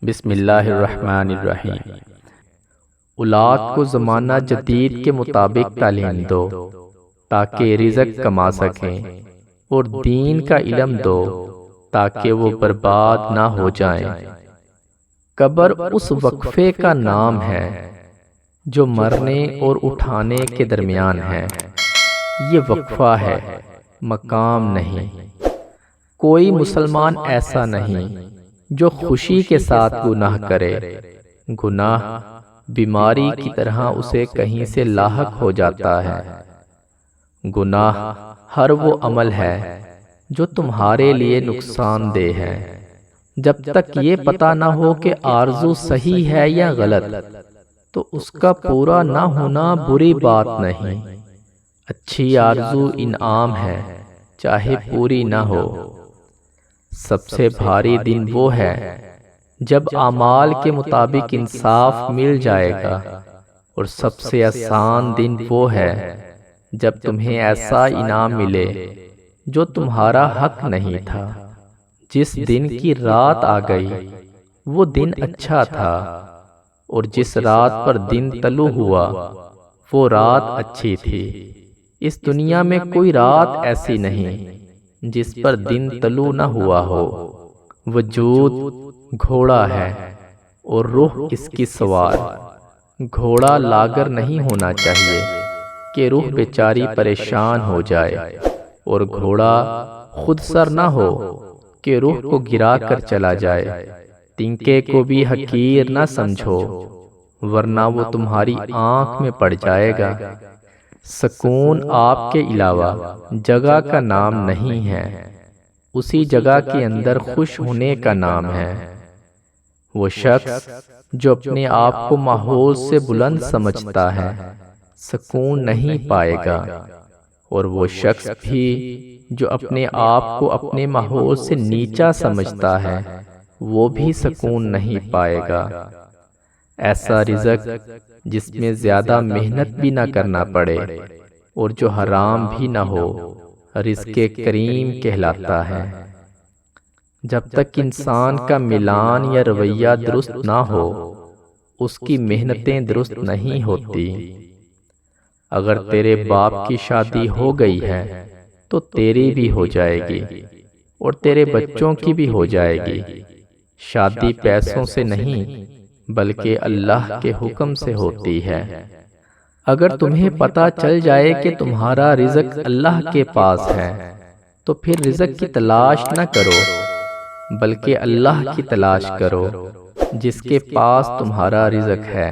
بسم اللہ الرحمن الرحیم۔ اولاد کو زمانہ جدید کے مطابق تعلیم دو تاکہ رزق کما سکیں، اور دین کا علم دو تاکہ وہ برباد نہ ہو جائیں۔ قبر اس وقفے کا نام ہے جو مرنے اور اٹھانے کے درمیان ہے۔ یہ وقفہ ہے، مقام نہیں۔ کوئی مسلمان ایسا نہیں جو خوشی کے ساتھ گناہ کرے۔ گناہ بیماری کی طرح اسے کہیں سے لاحق ہو جاتا ہے۔ گناہ ہر وہ عمل ہے جو تمہارے لیے نقصان دہ ہے۔ جب تک یہ پتہ نہ ہو کہ آرزو صحیح ہے یا غلط، تو اس کا پورا نہ ہونا بری بات نہیں۔ اچھی آرزو انعام ہے، چاہے پوری نہ ہو۔ سب سے بھاری دن وہ ہے جب اعمال کے مطابق انصاف مل جائے گا، اور سب سے آسان دن وہ ہے جب تمہیں ایسا انعام ملے جو تمہارا حق نہیں تھا۔ جس دن کی رات آ گئی وہ دن اچھا تھا، اور جس رات پر دن طلوع ہوا وہ رات اچھی تھی۔ اس دنیا میں کوئی رات ایسی نہیں جس پر دن طلوع نہ ہوا ہو۔ وجود گھوڑا ہے اور روح اس کی سوار۔ گھوڑا لاغر نہیں ہونا چاہیے کہ روح بیچاری پریشان ہو جائے، اور گھوڑا خود سر نہ ہو کہ روح کو گرا کر چلا جائے۔ تنکے کو بھی حقیر نہ سمجھو، ورنہ وہ تمہاری آنکھ میں پڑ جائے گا۔ سکون آپ کے علاوہ جگہ کا نام نہیں ہے، اسی جگہ کے اندر خوش ہونے کا نام ہے۔ وہ شخص جو اپنے آپ کو ماحول سے بلند سمجھتا ہے سکون نہیں پائے گا، اور وہ شخص بھی جو اپنے آپ کو اپنے ماحول سے نیچا سمجھتا ہے وہ بھی سکون نہیں پائے گا۔ ایسا رزق جس میں زیادہ محنت بھی نہ کرنا پڑے اور جو حرام بھی نہ ہو، رزق کریم کہلاتا ہے۔ جب تک انسان کا ملان یا رویہ درست نہ ہو، اس کی محنتیں درست نہیں ہوتی۔ اگر تیرے باپ کی شادی ہو گئی ہے تو تیری بھی ہو جائے گی، اور تیرے بچوں کی بھی ہو جائے گی۔ شادی پیسوں سے نہیں بلکہ اللہ کے حکم سے ہوتی ہے۔ اگر تمہیں پتہ چل جائے کہ تمہارا رزق اللہ کے پاس ہے تو پھر رزق کی تلاش نہ کرو، بلکہ اللہ کی تلاش کرو جس کے پاس تمہارا رزق ہے۔